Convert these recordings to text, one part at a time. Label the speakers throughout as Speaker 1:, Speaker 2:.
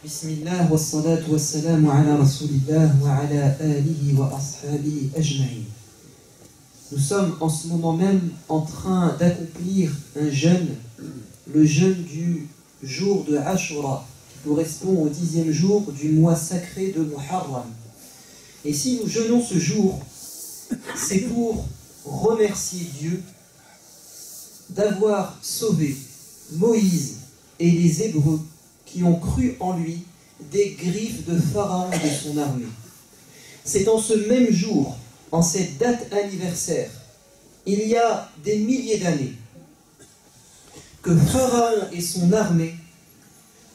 Speaker 1: Bismillah wa salatu wa salamu ala rasulillah wa ala alihi wa ashabihi ajma'in. Nous sommes en ce moment même en train d'accomplir un jeûne, le jeûne du jour de Ashura, qui correspond au 10e jour du mois sacré de Muharram. Et si nous jeûnons ce jour, c'est pour remercier Dieu d'avoir sauvé Moïse et les Hébreux qui ont cru en lui des griffes de Pharaon et de son armée. C'est en ce même jour, en cette date anniversaire, il y a des milliers d'années, que Pharaon et son armée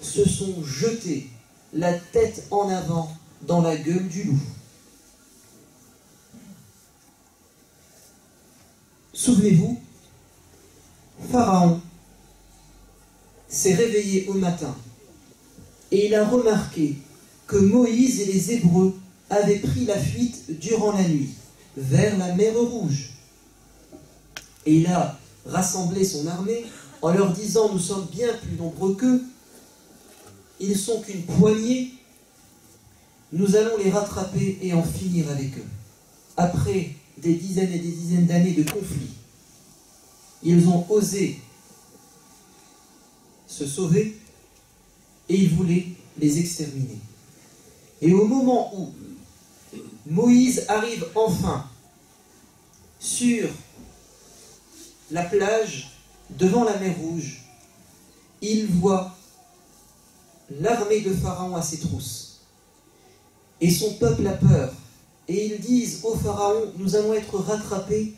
Speaker 1: se sont jetés la tête en avant dans la gueule du loup. Souvenez-vous, Pharaon s'est réveillé au matin et il a remarqué que Moïse et les Hébreux avaient pris la fuite durant la nuit vers la mer Rouge. Et il a rassemblé son armée en leur disant: nous sommes bien plus nombreux qu'eux, ils sont qu'une poignée, nous allons les rattraper et en finir avec eux. Après des dizaines et des dizaines d'années de conflit, ils ont osé se sauver et ils voulaient les exterminer. Et au moment où Moïse arrive enfin sur la plage devant la mer Rouge, il voit l'armée de Pharaon à ses trousses. Et son peuple a peur. Et ils disent au Pharaon: nous allons être rattrapés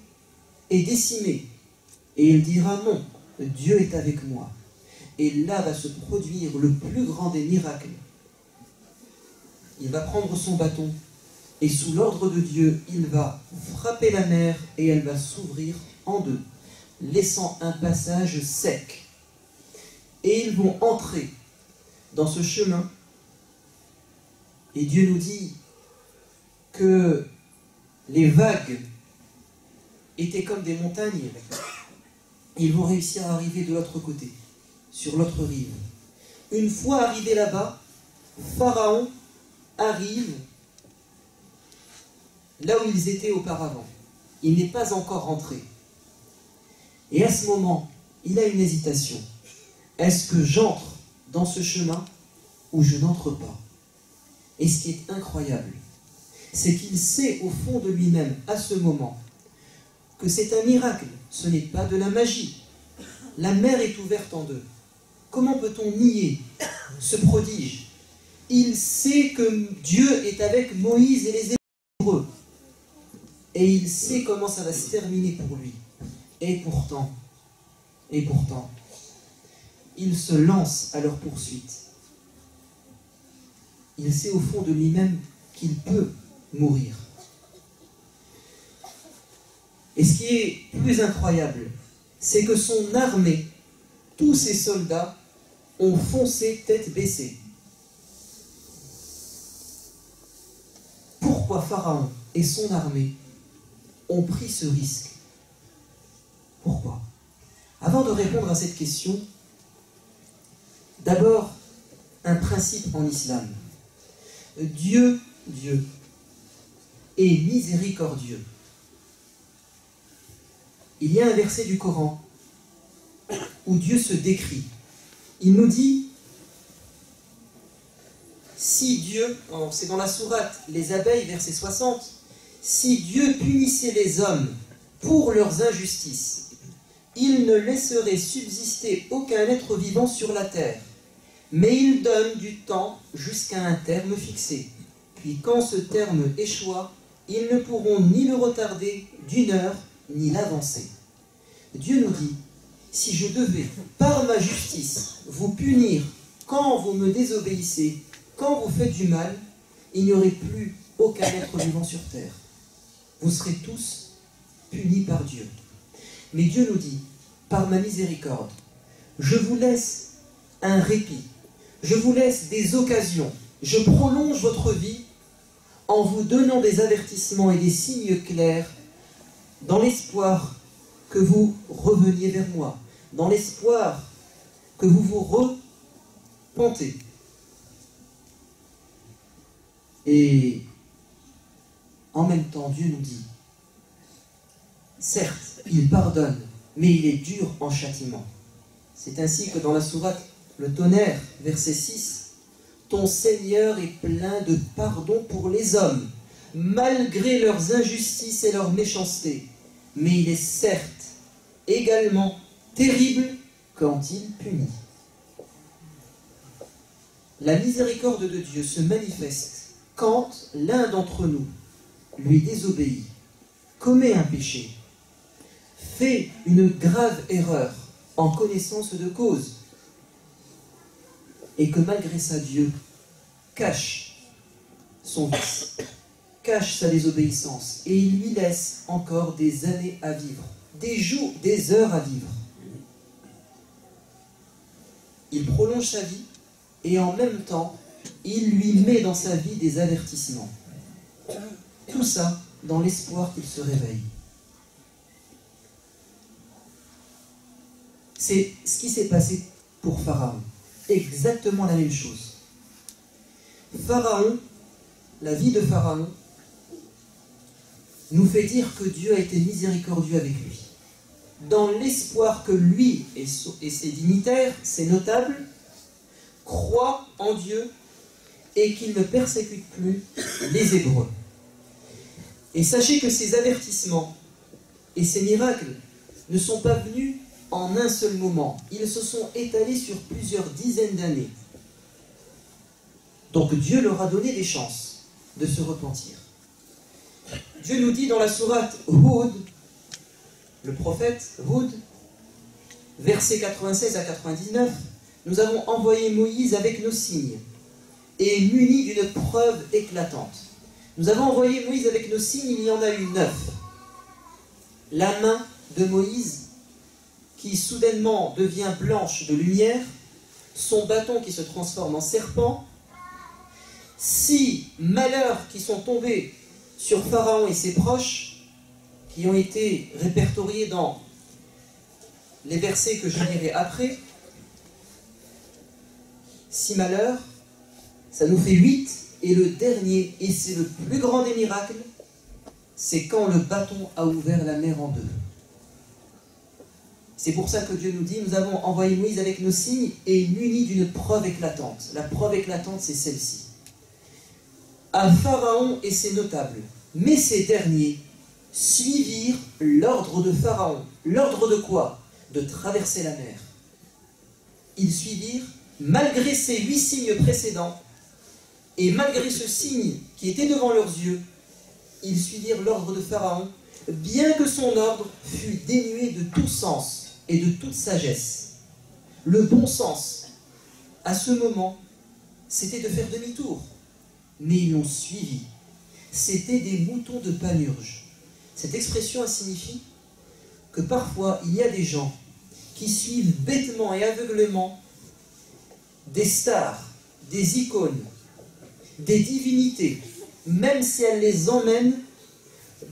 Speaker 1: et décimés. Et il dira: non, Dieu est avec moi. Et là va se produire le plus grand des miracles. Il va prendre son bâton et sous l'ordre de Dieu, il va frapper la mer et elle va s'ouvrir en deux, laissant un passage sec. Et ils vont entrer dans ce chemin. Et Dieu nous dit que les vagues étaient comme des montagnes. Ils vont réussir à arriver de l'autre côté, sur l'autre rive. Une fois arrivé là-bas, Pharaon arrive là où ils étaient auparavant. Il n'est pas encore rentré. Et à ce moment, il a une hésitation. Est-ce que j'entre dans ce chemin ou je n'entre pas? Et ce qui est incroyable, c'est qu'il sait au fond de lui-même, à ce moment, que c'est un miracle, ce n'est pas de la magie. La mer est ouverte en deux. Comment peut-on nier ce prodige? Il sait que Dieu est avec Moïse et les Hébreux. Et il sait comment ça va se terminer pour lui. Et pourtant, il se lance à leur poursuite. Il sait au fond de lui-même qu'il peut mourir. Et ce qui est plus incroyable, c'est que son armée, tous ses soldats, ont foncé tête baissée. Pourquoi Pharaon et son armée ont pris ce risque? Pourquoi? Avant de répondre à cette question, d'abord, un principe en islam. Dieu est miséricordieux. Il y a un verset du Coran où Dieu se décrit. Il nous dit: si Dieu, c'est dans la sourate Les Abeilles, verset 60, si Dieu punissait les hommes pour leurs injustices, il ne laisserait subsister aucun être vivant sur la terre, mais il donne du temps jusqu'à un terme fixé. Puis quand ce terme échoua, ils ne pourront ni le retarder d'une heure, ni l'avancer. Dieu nous dit: si je devais, par ma justice, vous punir quand vous me désobéissez, quand vous faites du mal, il n'y aurait plus aucun être vivant sur terre. Vous serez tous punis par Dieu. Mais Dieu nous dit: par ma miséricorde, je vous laisse un répit, je vous laisse des occasions, je prolonge votre vie en vous donnant des avertissements et des signes clairs, dans l'espoir que vous reveniez vers moi, dans l'espoir que vous vous repentez. Et en même temps, Dieu nous dit, certes, il pardonne, mais il est dur en châtiment. C'est ainsi que dans la sourate, le tonnerre, verset 6, ton Seigneur est plein de pardon pour les hommes, malgré leurs injustices et leur méchanceté. Mais il est certes également terrible quand il punit. La miséricorde de Dieu se manifeste quand l'un d'entre nous lui désobéit, commet un péché, fait une grave erreur en connaissance de cause, et que malgré ça, Dieu cache son vice, cache sa désobéissance, et il lui laisse encore des années à vivre, des jours, des heures à vivre. Il prolonge sa vie, et en même temps, il lui met dans sa vie des avertissements. Tout ça dans l'espoir qu'il se réveille. C'est ce qui s'est passé pour Pharaon. Exactement la même chose. Pharaon, la vie de Pharaon, nous fait dire que Dieu a été miséricordieux avec lui. Dans l'espoir que lui et ses dignitaires, ses notables, croient en Dieu et qu'ils ne persécutent plus les Hébreux. Et sachez que ces avertissements et ces miracles ne sont pas venus en un seul moment. Ils se sont étalés sur plusieurs dizaines d'années. Donc Dieu leur a donné des chances de se repentir. Dieu nous dit dans la sourate Hud, le prophète Hud, versets 96 à 99, nous avons envoyé Moïse avec nos signes et muni d'une preuve éclatante. Nous avons envoyé Moïse avec nos signes, il y en a eu 9. La main de Moïse qui soudainement devient blanche de lumière, son bâton qui se transforme en serpent, 6 malheurs qui sont tombés sur Pharaon et ses proches, qui ont été répertoriés dans les versets que je lirai après. 6 malheurs, ça nous fait 8, et le dernier, et c'est le plus grand des miracles, c'est quand le bâton a ouvert la mer en deux. C'est pour ça que Dieu nous dit, nous avons envoyé Moïse avec nos signes et muni d'une preuve éclatante. La preuve éclatante, c'est celle-ci. À Pharaon et ses notables, mais ces derniers suivirent l'ordre de Pharaon. L'ordre de quoi? De traverser la mer. Ils suivirent, malgré ces 8 signes précédents, et malgré ce signe qui était devant leurs yeux, ils suivirent l'ordre de Pharaon, bien que son ordre fût dénué de tout sens et de toute sagesse. Le bon sens, à ce moment, c'était de faire demi-tour. Mais ils l'ont suivi. C'était des moutons de panurge. Cette expression signifie que parfois, il y a des gens qui suivent bêtement et aveuglément des stars, des icônes, des divinités, même si elles les emmènent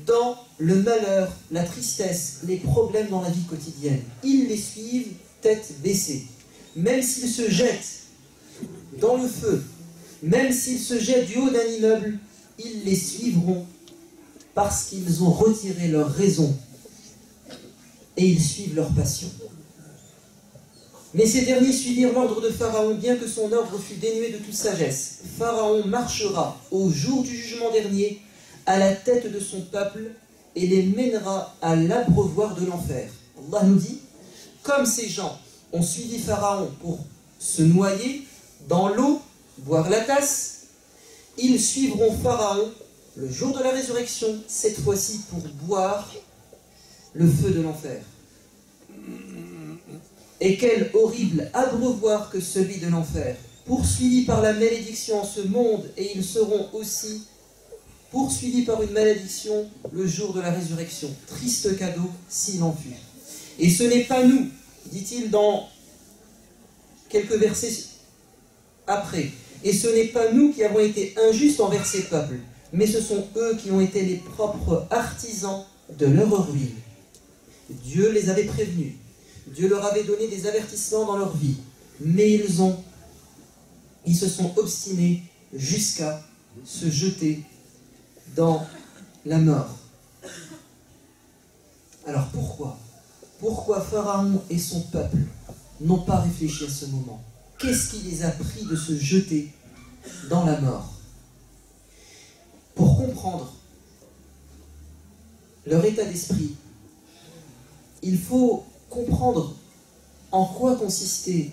Speaker 1: dans le malheur, la tristesse, les problèmes dans la vie quotidienne. Ils les suivent tête baissée. Même s'ils se jettent dans le feu, même s'ils se jettent du haut d'un immeuble, ils les suivront parce qu'ils ont retiré leur raison et ils suivent leur passion. Mais ces derniers suivirent l'ordre de Pharaon, bien que son ordre fût dénué de toute sagesse. Pharaon marchera au jour du jugement dernier à la tête de son peuple et les mènera à l'abreuvoir de l'enfer. Allah nous dit, comme ces gens ont suivi Pharaon pour se noyer dans l'eau, boire la tasse, ils suivront Pharaon le jour de la résurrection, cette fois-ci pour boire le feu de l'enfer. Et quel horrible abreuvoir que celui de l'enfer, poursuivis par la malédiction en ce monde, et ils seront aussi poursuivis par une malédiction le jour de la résurrection. Triste cadeau s'il en fut. Et ce n'est pas nous, dit-il dans quelques versets après, et ce n'est pas nous qui avons été injustes envers ces peuples, mais ce sont eux qui ont été les propres artisans de leur ruine. Dieu les avait prévenus. Dieu leur avait donné des avertissements dans leur vie, mais ils se sont obstinés jusqu'à se jeter dans la mort. Alors pourquoi? Pourquoi Pharaon et son peuple n'ont pas réfléchi à ce moment? Qu'est-ce qui les a pris de se jeter dans la mort? Pour comprendre leur état d'esprit, il faut comprendre en quoi consistaient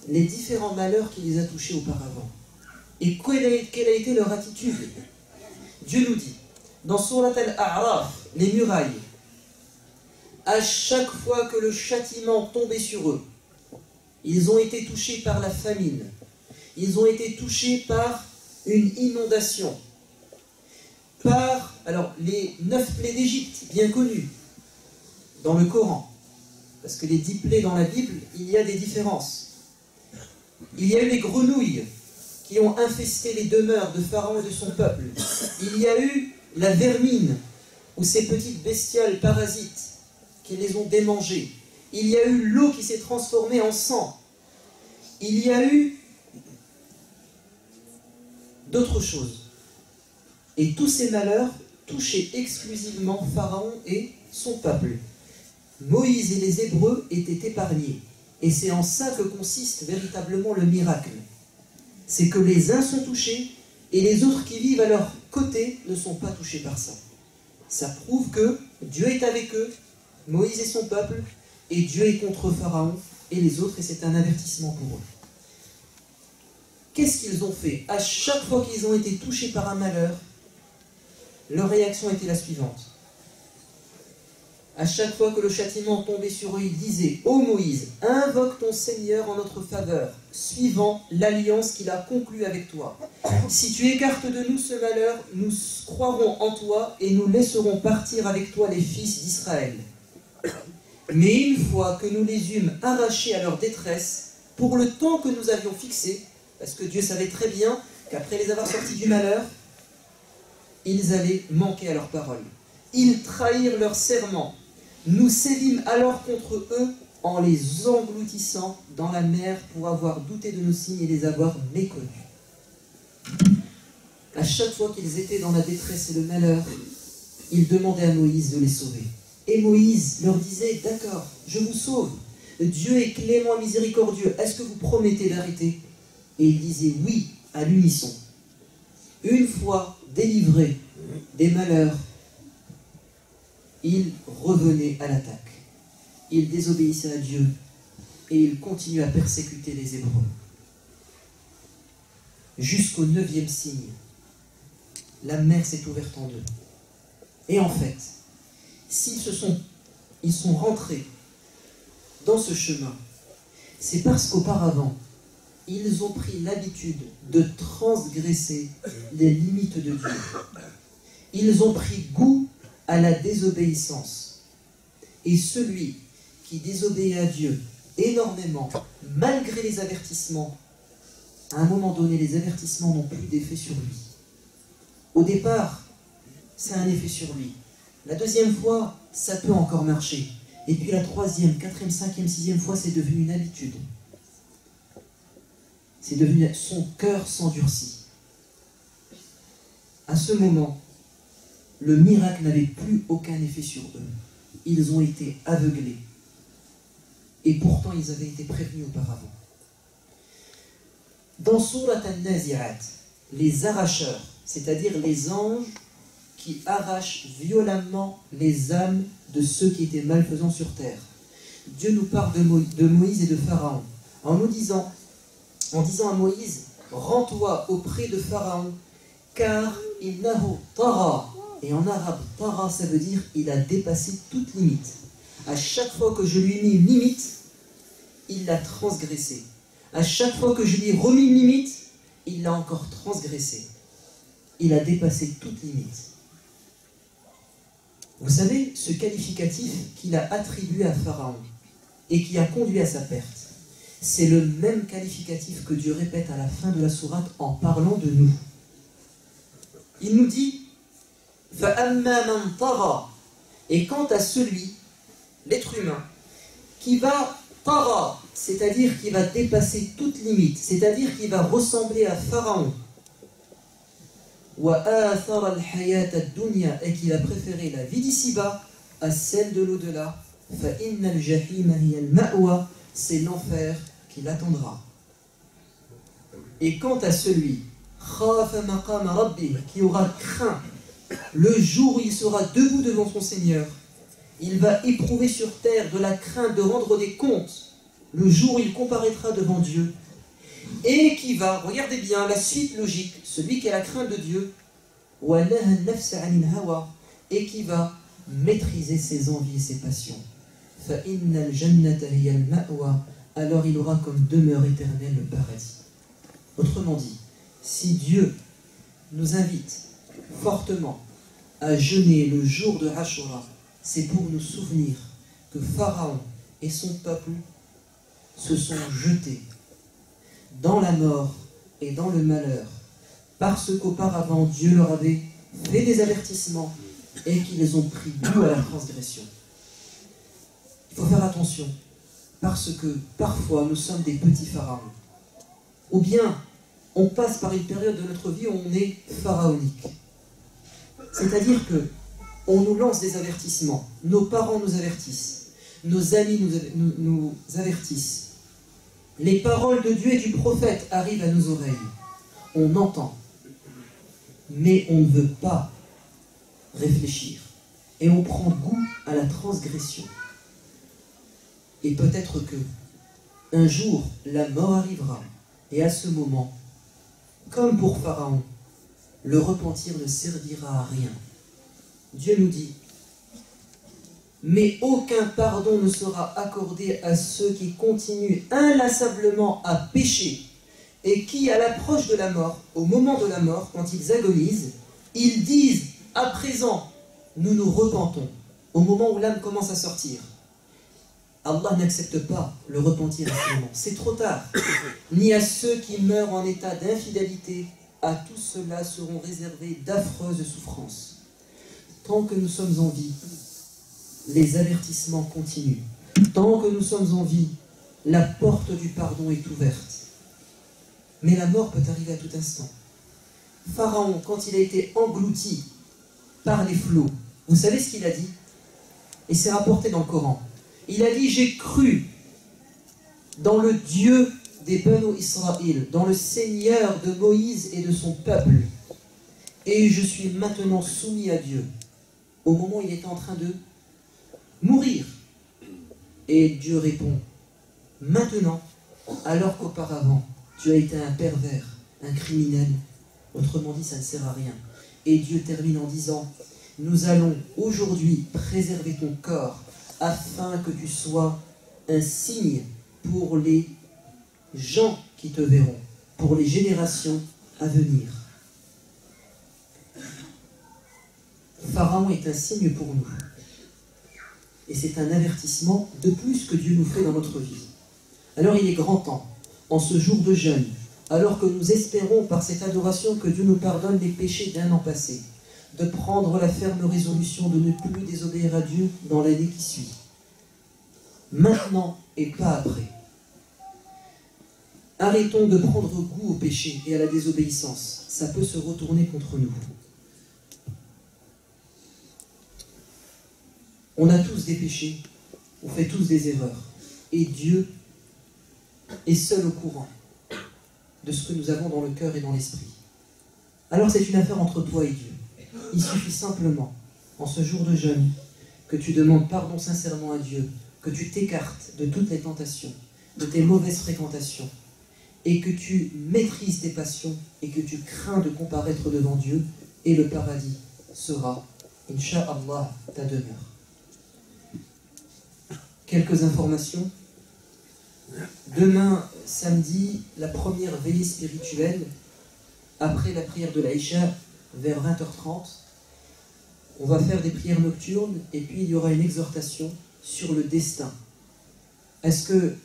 Speaker 1: les différents malheurs qui les a touchés auparavant. Et quelle a été leur attitude? Dieu nous dit, dans Surat Al-A'raf, les murailles, à chaque fois que le châtiment tombait sur eux, ils ont été touchés par la famine, ils ont été touchés par une inondation, par les 9 plaies d'Égypte, bien connues dans le Coran, parce que les 10 plaies dans la Bible, il y a des différences. Il y a eu les grenouilles qui ont infesté les demeures de Pharaon et de son peuple. Il y a eu la vermine, ou ces petites bestioles parasites qui les ont démangées. Il y a eu l'eau qui s'est transformée en sang. Il y a eu d'autres choses. Et tous ces malheurs touchaient exclusivement Pharaon et son peuple. Moïse et les Hébreux étaient épargnés. Et c'est en ça que consiste véritablement le miracle. C'est que les uns sont touchés et les autres qui vivent à leur côté ne sont pas touchés par ça. Ça prouve que Dieu est avec eux, Moïse et son peuple, et Dieu est contre Pharaon et les autres, et c'est un avertissement pour eux. Qu'est-ce qu'ils ont fait? À chaque fois qu'ils ont été touchés par un malheur, leur réaction était la suivante. À chaque fois que le châtiment tombait sur eux, ils disaient: Ô Moïse, invoque ton Seigneur en notre faveur, suivant l'alliance qu'il a conclue avec toi. Si tu écartes de nous ce malheur, nous croirons en toi et nous laisserons partir avec toi les fils d'Israël. Mais une fois que nous les eûmes arrachés à leur détresse, pour le temps que nous avions fixé, parce que Dieu savait très bien qu'après les avoir sortis du malheur, ils allaient manquer à leur parole. Ils trahirent leur serment. Nous sévîmes alors contre eux en les engloutissant dans la mer pour avoir douté de nos signes et les avoir méconnus. À chaque fois qu'ils étaient dans la détresse et le malheur, ils demandaient à Moïse de les sauver. Et Moïse leur disait: d'accord, je vous sauve. Dieu est clément et miséricordieux. Est-ce que vous promettez d'arrêter? Et ils disaient oui à l'unisson. Une fois délivrés des malheurs, ils revenaient à l'attaque. Ils désobéissaient à Dieu et ils continuaient à persécuter les Hébreux. Jusqu'au 9e signe, la mer s'est ouverte en deux. Et en fait, ils sont rentrés dans ce chemin, c'est parce qu'auparavant, ils ont pris l'habitude de transgresser les limites de Dieu. Ils ont pris goût à la désobéissance. Et celui qui désobéit à Dieu énormément, malgré les avertissements, à un moment donné, les avertissements n'ont plus d'effet sur lui. Au départ, ça a un effet sur lui. La deuxième fois, ça peut encore marcher. Et puis la troisième, quatrième, cinquième, sixième fois, c'est devenu une habitude. C'est devenu, son cœur s'endurcit. À ce moment, le miracle n'avait plus aucun effet sur eux. Ils ont été aveuglés. Et pourtant, ils avaient été prévenus auparavant. Dans Surat An-Nazi'at, les arracheurs, c'est-à-dire les anges qui arrachent violemment les âmes de ceux qui étaient malfaisants sur terre. Dieu nous parle de Moïse et de Pharaon, en disant à Moïse: rends-toi auprès de Pharaon, car innahu tara. Et en arabe, tara, ça veut dire il a dépassé toute limite. À chaque fois que je lui ai mis une limite, il l'a transgressée. À chaque fois que je lui ai remis une limite, il l'a encore transgressée. Il a dépassé toute limite. Vous savez, ce qualificatif qu'il a attribué à Pharaon et qui a conduit à sa perte, c'est le même qualificatif que Dieu répète à la fin de la sourate en parlant de nous. Il nous dit: فَأَمَّا مَنْ طَغَى. Et quant à celui, l'être humain, qui va tara, c'est-à-dire qui va dépasser toute limite, c'est-à-dire qui va ressembler à Pharaon, وآثر الحياة الدنيا, et qu'il a préféré la vie d'ici-bas à celle de l'au-delà. فإن الجحيم هي المأوى, c'est l'enfer qui l'attendra. Et quant à celui qui aura craint le jour où il sera debout devant son Seigneur, il va éprouver sur terre de la crainte de rendre des comptes le jour où il comparaîtra devant Dieu, et qui va, regardez bien la suite logique, celui qui a la crainte de Dieu, et qui va maîtriser ses envies et ses passions. Alors il aura comme demeure éternelle le paradis. Autrement dit, si Dieu nous invite fortement à jeûner le jour de Ashura, c'est pour nous souvenir que Pharaon et son peuple se sont jetés dans la mort et dans le malheur parce qu'auparavant Dieu leur avait fait des avertissements et qu'ils ont pris goût à la transgression. Il faut faire attention parce que parfois nous sommes des petits pharaons, ou bien on passe par une période de notre vie où on est pharaonique. C'est-à-dire que on nous lance des avertissements, nos parents nous avertissent, nos amis nous avertissent, les paroles de Dieu et du prophète arrivent à nos oreilles, on entend, mais on ne veut pas réfléchir, et on prend goût à la transgression. Et peut-être que un jour la mort arrivera, et à ce moment, comme pour Pharaon, le repentir ne servira à rien. Dieu nous dit, mais aucun pardon ne sera accordé à ceux qui continuent inlassablement à pécher et qui, à l'approche de la mort, au moment de la mort, quand ils agonisent, ils disent, à présent, nous nous repentons, au moment où l'âme commence à sortir. Allah n'accepte pas le repentir à ce moment, c'est trop tard. Ni à ceux qui meurent en état d'infidélité, à tous ceux-là seront réservées d'affreuses souffrances. Tant que nous sommes en vie, les avertissements continuent. Tant que nous sommes en vie, la porte du pardon est ouverte. Mais la mort peut arriver à tout instant. Pharaon, quand il a été englouti par les flots, vous savez ce qu'il a dit? Et c'est rapporté dans le Coran. Il a dit, j'ai cru dans le Dieu des Banu Israël, dans le Seigneur de Moïse et de son peuple. Et je suis maintenant soumis à Dieu. Au moment où il était en train de mourir. Et Dieu répond, maintenant, alors qu'auparavant, tu as été un pervers, un criminel. Autrement dit, ça ne sert à rien. Et Dieu termine en disant, nous allons aujourd'hui préserver ton corps afin que tu sois un signe pour les gens qui te verront, pour les générations à venir. Pharaon est un signe pour nous. Et c'est un avertissement de plus que Dieu nous fait dans notre vie. Alors il est grand temps, en ce jour de jeûne, alors que nous espérons par cette adoration que Dieu nous pardonne les péchés d'un an passé, de prendre la ferme résolution de ne plus désobéir à Dieu dans l'année qui suit. Maintenant et pas après. Arrêtons de prendre goût au péché et à la désobéissance. Ça peut se retourner contre nous. On a tous des péchés, on fait tous des erreurs. Et Dieu est seul au courant de ce que nous avons dans le cœur et dans l'esprit. Alors c'est une affaire entre toi et Dieu. Il suffit simplement, en ce jour de jeûne, que tu demandes pardon sincèrement à Dieu, que tu t'écartes de toutes les tentations, de tes mauvaises fréquentations, et que tu maîtrises tes passions, et que tu crains de comparaître devant Dieu, et le paradis sera, Inch'Allah, ta demeure. Quelques informations. Demain, samedi, la première veillée spirituelle, après la prière de l'Aïcha, vers 20h30, on va faire des prières nocturnes et puis il y aura une exhortation sur le destin. Est-ce que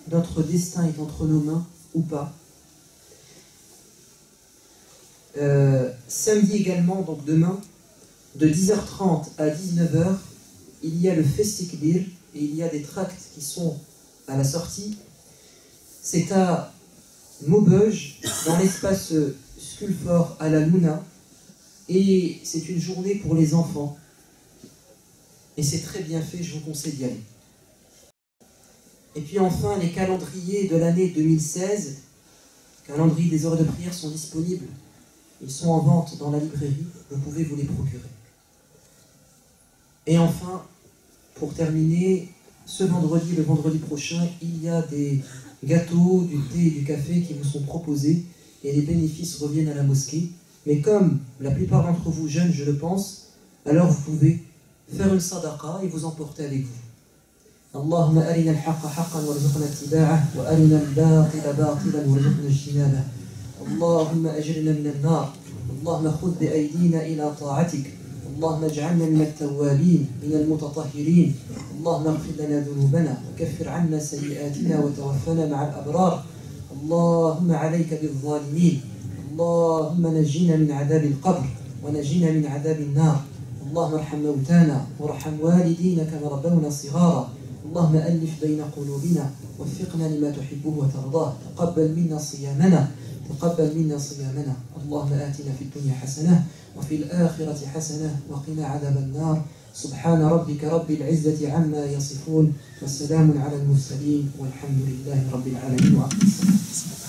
Speaker 1: notre destin est entre nos mains ou pas? Samedi également, donc demain, de 10h30 à 19h, il y a le Festikbir et il y a des tracts qui sont à la sortie. C'est à Maubeuge, dans l'espace Sculfort à la Luna, Et c'est une journée pour les enfants. Et c'est très bien fait, je vous conseille d'y aller. Et puis enfin, les calendriers de l'année 2016, calendriers des heures de prière sont disponibles. Ils sont en vente dans la librairie, vous pouvez vous les procurer. Et enfin, pour terminer, ce vendredi, le vendredi prochain, il y a des gâteaux, du thé et du café qui vous sont proposés et les bénéfices reviennent à la mosquée. Mais comme la plupart d'entre vous jeunes, je le pense, alors vous pouvez faire une sadaqa et vous emporter avec vous. اللهم أرنا الحق حقا وارزقنا اتباعه وأرنا الباطل باطلا وارزقنا اجتنابه اللهم أجرنا من النار اللهم خذ بأيدينا إلى طاعتك اللهم اجعلنا من التوابين من المتطهرين اللهم اغفر لنا ذنوبنا وكفر عنا سيئاتنا وتوفنا مع الأبرار اللهم عليك بالظالمين اللهم نجنا من عذاب القبر ونجنا من عذاب النار اللهم ارحم موتانا وارحم والدينا كما ربونا صغارا اللهم ألف بين قلوبنا وفقنا لما تحبه وترضاه تقبل منا صيامنا اللهم آتنا في الدنيا حسنة وفي الآخرة حسنة وقنا عذاب النار سبحان ربك رب العزة عما يصفون والسلام على المرسلين والحمد لله رب العالمين وأقم الصلاة